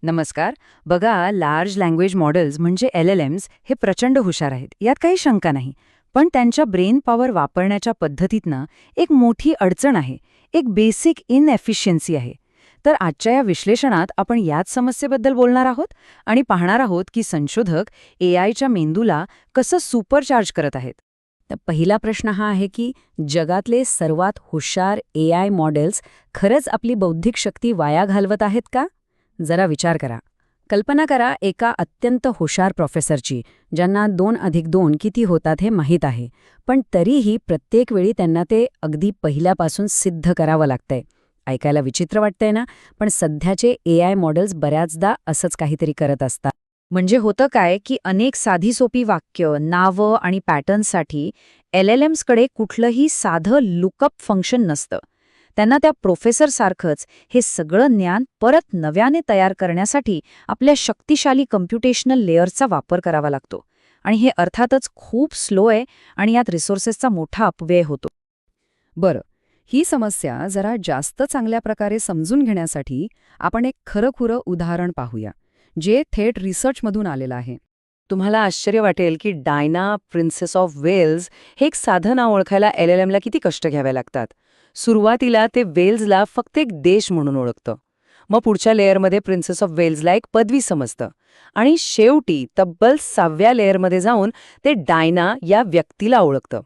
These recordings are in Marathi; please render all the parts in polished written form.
नमस्कार. बघा, लार्ज लँग्वेज मॉडेल्स म्हणजे LLMs हे प्रचंड हुशार आहेत, यात काही शंका नाही. पण त्यांच्या ब्रेन पॉवर वापरण्याच्या पद्धतीतनं एक मोठी अडचण आहे, एक बेसिक इनएफिशियन्सी आहे. तर आजच्या या विश्लेषणात आपण याच समस्येबद्दल बोलणार आहोत आणि पाहणार आहोत की संशोधक AIच्या मेंदूला कसं सुपरचार्ज करत आहेत. तर पहिला प्रश्न हा आहे की जगातले सर्वात हुशार AI मॉडेल्स खरंच आपली बौद्धिक शक्ती वाया घालवत आहेत का? जरा विचार करा. कल्पना करा एका अत्यंत हुशार प्रोफेसरची, ज्यांना 2+2 किती होतात हे माहीत आहे, पण तरीही प्रत्येक वेळी त्यांना ते अगदी पहिल्यापासून सिद्ध करावं लागतंय. ऐकायला विचित्र वाटतंय ना, पण सध्याचे AI मॉडेल्स बऱ्याचदा असंच काहीतरी करत असतात. म्हणजे होतं काय की अनेक साधी सोपी वाक्य, नावं आणि पॅटर्न्ससाठी LLMsकडे कुठलंही साधं लुकअप फंक्शन नसतं. त्यांना त्या प्रोफेसरसारखंच हे सगळं ज्ञान परत नव्याने तयार करण्यासाठी आपल्या शक्तिशाली कम्प्युटेशनल लेअरचा वापर करावा लागतो. आणि हे अर्थातच खूप स्लो आहे आणि यात रिसोर्सेसचा मोठा अपव्यय होतो. बरं, ही समस्या जरा जास्त चांगल्या प्रकारे समजून घेण्यासाठी आपण एक खरंखुरं उदाहरण पाहूया, जे थेट रिसर्चमधून आलेलं आहे. तुम्हाला आश्चर्य वाटेल की डायना प्रिन्सेस ऑफ वेल्स हे एक साधं नाव ओळखायला LLMला किती कष्ट घ्यावे लागतात. सुरुवातीला ते वेल्सला फक्त एक देश म्हणून ओळखतं. मग पुढच्या लेअरमध्ये प्रिन्सेस ऑफ वेल्सला एक पदवी समजतं. आणि शेवटी तब्बल 6व्या लेअरमध्ये जाऊन ते डायना या व्यक्तीला ओळखतं.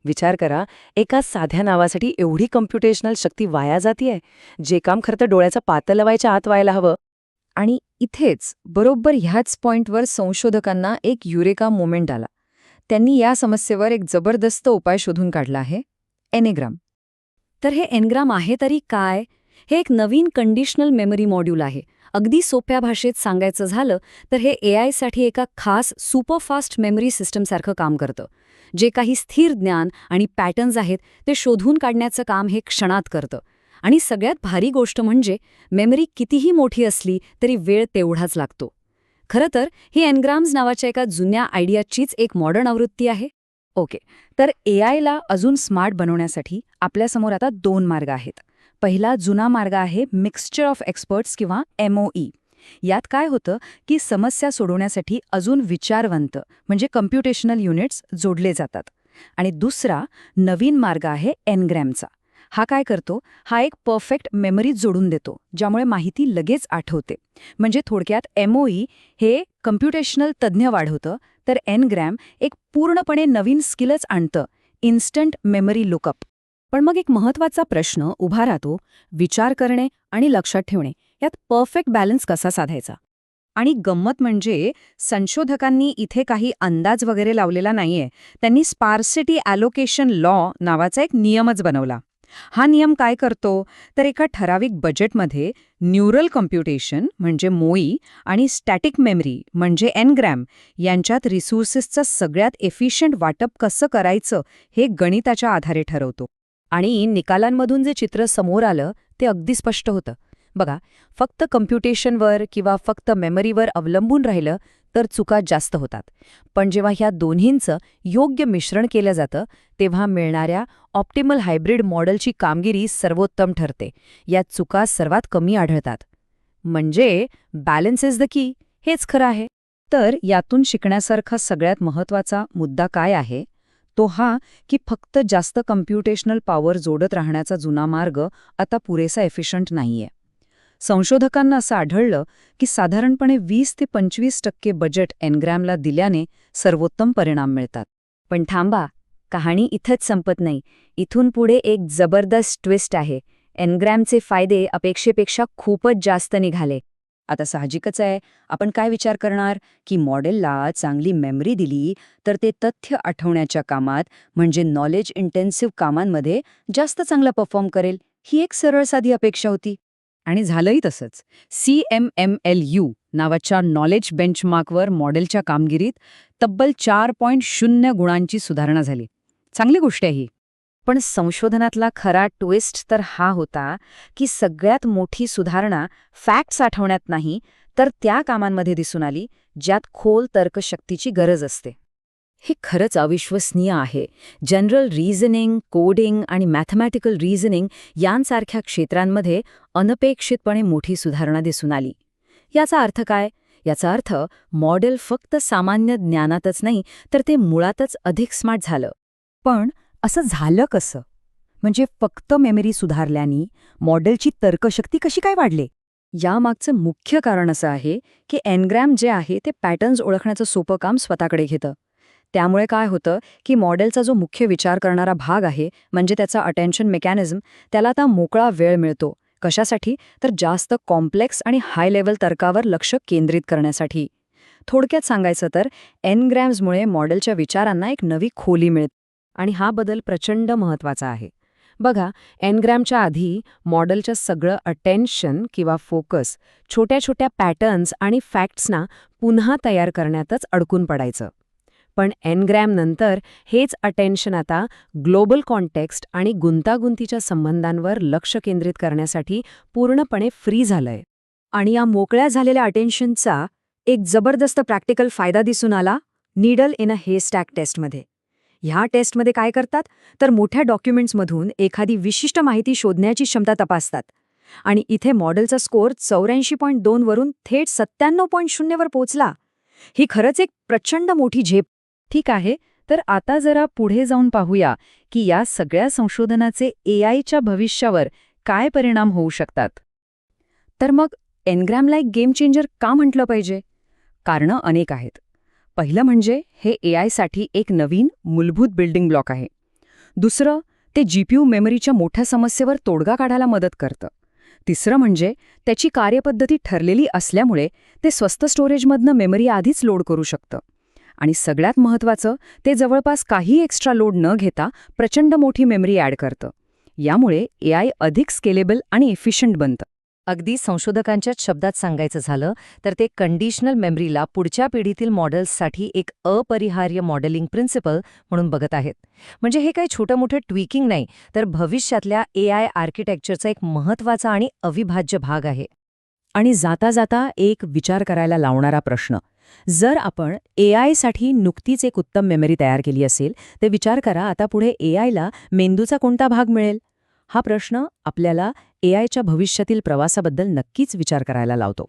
विचार करा, एका साध्या नावासाठी एवढी कम्प्युटेशनल शक्ती वाया जातीये, जे काम खरं तर डोळ्याचा पातं लवायच्या आत व्हायला हवं. आणि इथेच बरोबर ह्याच पॉइंटवर संशोधकांना एक युरेका मोमेंट आला. त्यांनी या समस्येवर एक जबरदस्त उपाय शोधून काढला आहे, एनेग्राम. तर हे एनग्राम आहे तरी काय? हे एक नवीन कंडिशनल मेमरी मॉड्यूल आहे. अगदी सोप्या भाषेत सांगायचं झालं तर हे AIसाठी एका खास सुपरफास्ट मेमरी सिस्टमसारखं काम करतं. जे काही स्थिर ज्ञान आणि पॅटर्न्स आहेत ते शोधून काढण्याचं काम हे क्षणात करतं. आणि सगळ्यात भारी गोष्ट म्हणजे मेमरी कितीही मोठी असली तरी वेळ तेवढाच लागतो. खरं तर ही एनग्राम्स नावाच्या एका जुन्या आयडियाचीच एक मॉडर्न आवृत्ती आहे. ओके, तर AIला अजून स्मार्ट बनवण्यासाठी आपल्यासमोर आता 2 मार्ग आहेत. पहिला जुना मार्ग आहे मिक्सचर ऑफ एक्सपर्ट्स किंवा MOE. यात काय होतं की समस्या सोडवण्यासाठी अजून विचारवंत म्हणजे कम्प्युटेशनल युनिट्स जोडले जातात. आणि दुसरा नवीन मार्ग आहे एनग्रॅमचा. हा काय करतो? हा एक परफेक्ट मेमरी जोडून देतो, ज्यामुळे माहिती लगेच आठवते. म्हणजे थोडक्यात MOE हे कम्प्युटेशनल तज्ज्ञ वाढवतं, तर एनग्रॅम एक पूर्णपणे नवीन स्किलच आणतं, इन्स्टंट मेमरी लुकअप. पण मग एक महत्त्वाचा प्रश्न उभा राहतो, विचार करणे आणि लक्षात ठेवणे यात परफेक्ट बॅलन्स कसा साधायचा? आणि गंमत म्हणजे संशोधकांनी इथे काही अंदाज वगैरे लावलेला नाहीये. त्यांनी स्पार्सिटी ॲलोकेशन लॉ नावाचा एक नियमच बनवला. हा नियम काय करतो तर एका ठराविक बजेटमध्ये न्यूरल कम्प्युटेशन म्हणजे MOE आणि स्टॅटिक मेमरी म्हणजे एनग्रॅम यांच्यात रिसोर्सेसचं सगळ्यात एफिशियंट वाटप कसं करायचं हे गणिताच्या आधारे ठरवतो. आणि निकालांमधून जे चित्र समोर आलं ते अगदी स्पष्ट होतं. बघा, फक्त कम्प्युटेशनवर किंवा फक्त मेमरीवर अवलंबून राहिलं तर चुका जास्त होतात. पण जेव्हा ह्या दोन्हींचं योग्य मिश्रण केलं जातं तेव्हा मिळणाऱ्या ऑप्टिमल हायब्रिड मॉडेलची कामगिरी सर्वोत्तम ठरते. यात चुका सर्वात कमी आढळतात. म्हणजे बॅलन्स इज द की, हेच खरं आहे. तर यातून शिकण्यासारखा सगळ्यात महत्त्वाचा मुद्दा काय आहे तो हा की फक्त जास्त कम्प्युटेशनल पॉवर जोडत राहण्याचा जुना मार्ग आता पुरेसा एफिशियंट नाहीये. संशोधकांना असं आढळलं की साधारणपणे 20 ते 25% बजेट एनग्रॅमला दिल्याने सर्वोत्तम परिणाम मिळतात. पण थांबा, कहाणी इथंच संपत नाही. इथून पुढे एक जबरदस्त ट्विस्ट आहे. एनग्रॅमचे फायदे अपेक्षेपेक्षा खूपच जास्त निघाले. आता साहजिकच आहे, आपण काय विचार करणार की मॉडेलला चांगली मेमरी दिली तर ते तथ्य आठवण्याच्या कामात म्हणजे नॉलेज इंटेन्सिव्ह कामांमध्ये जास्त चांगला परफॉर्म करेल, ही एक सरळ साधी अपेक्षा होती. आणि झालंही तसंच. CMMLU नावाच्या नॉलेज बेंचमार्कवर मॉडेलच्या कामगिरीत तब्बल 4.0 गुणांची सुधारणा झाली. चांगली गोष्ट आहे ही. पण संशोधनातला खरा ट्विस्ट तर हा होता की सगळ्यात मोठी सुधारणा फॅक्ट्स आठवण्यात नाही तर त्या कामांमध्ये दिसून आली ज्यात खोल तर्कशक्तीची गरज असते. हे खरंच अविश्वसनीय आहे. जनरल रिझनिंग, कोडिंग आणि मॅथमॅटिकल रिझनिंग यांसारख्या क्षेत्रांमध्ये अनपेक्षितपणे मोठी सुधारणा दिसून आली. याचा अर्थ काय? याचा अर्थ मॉडेल फक्त सामान्य ज्ञानातच नाही तर ते मुळातच अधिक स्मार्ट झालं. पण असं झालं कसं? म्हणजे फक्त मेमरी सुधारल्याने मॉडेलची तर्कशक्ती कशी काय वाढली? यामागचं मुख्य कारण असं आहे की एनग्रॅम जे आहे ते पॅटर्न्स ओळखण्याचं सोपं काम स्वतःकडे घेतं. त्यामुळे काय होतं की मॉडेलचा जो मुख्य विचार करणारा भाग आहे म्हणजे त्याचा अटेन्शन मेकॅनिझम, त्याला आता मोकळा वेळ मिळतो. कशासाठी? तर जास्त कॉम्प्लेक्स आणि हाय लेव्हल तर्कावर लक्ष केंद्रित करण्यासाठी. थोडक्यात सांगायचं तर एनग्रॅम्समुळे मॉडेलच्या विचारांना एक नवी खोली मिळते. आणि हा बदल प्रचंड महत्वाचा आहे. बघा, एनग्रॅमच्या आधी मॉडेलचं सगळं अटेन्शन किंवा फोकस छोट्या छोट्या पॅटर्न्स आणि फॅक्ट्सना पुन्हा तयार करण्यातच अडकून पडायचं. पण एनग्रॅम नंतर हेच अटेन्शन आता ग्लोबल कॉन्टेक्स्ट आणि गुंतागुंतीच्या संबंधांवर लक्ष केंद्रित करण्यासाठी पूर्णपणे फ्री झालंय. आणि या मोकळ्या झालेल्या अटेन्शनचा एक जबरदस्त प्रॅक्टिकल फायदा दिसून आला नीडल इन अ हेस्टॅक टेस्टमध्ये. ह्या टेस्टमध्ये काय करतात तर मोठ्या डॉक्युमेंट्समधून एखादी विशिष्ट माहिती शोधण्याची क्षमता तपासतात. आणि इथे मॉडेलचा स्कोअर 84.2 वरून थेट 97.0 वर पोहोचला. ही खरंच एक प्रचंड मोठी झेप. ठीक आहे, तर आता जरा पुढे जाऊन पाहूया की या सगळ्या संशोधनाचे एआयच्या भविष्यावर काय परिणाम होऊ शकतात. तर मग एनग्रॅमला एक गेम चेंजर का म्हटलं पाहिजे? कारणं अनेक आहेत. पहिलं म्हणजे हे एआयसाठी एक नवीन मूलभूत बिल्डिंग ब्लॉक आहे. दुसरं, ते जीपीयू मेमरीच्या मोठ्या समस्येवर तोडगा काढायला मदत करतं. तिसरं म्हणजे त्याची कार्यपद्धती ठरलेली असल्यामुळे ते स्वस्त स्टोरेजमधनं मेमरी आधीच लोड करू शकतं. आणि सगळ्यात महत्त्वाचं, ते जवळपास काही एक्स्ट्रा लोड न घेता प्रचंड मोठी मेमरी ॲड करतं. यामुळे एआय अधिक स्केलेबल आणि इफिशियंट बनतं. अगदी संशोधकांच्याच शब्दात सांगायचं झालं तर ते कंडिशनल मेमरीला पुढच्या पिढीतील मॉडेल्ससाठी एक अपरिहार्य मॉडेलिंग प्रिन्सिपल म्हणून बघत आहेत. म्हणजे हे काही छोटं मोठं ट्विकिंग नाही, तर भविष्यातल्या एआय आर्किटेक्चरचा एक महत्त्वाचा आणि अविभाज्य भाग आहे. आणि जाता जाता एक विचार करायला लावणारा प्रश्न. जर आपण एआयसाठी नुकतीच एक उत्तम मेमरी तयार केली असेल, तर विचार करा आता पुढे एआयला मेंदूचा कोणता भाग मिळेल? हा प्रश्न आपल्याला एआयच्या भविष्यातील प्रवासाबद्दल नक्कीच विचार करायला लावतो.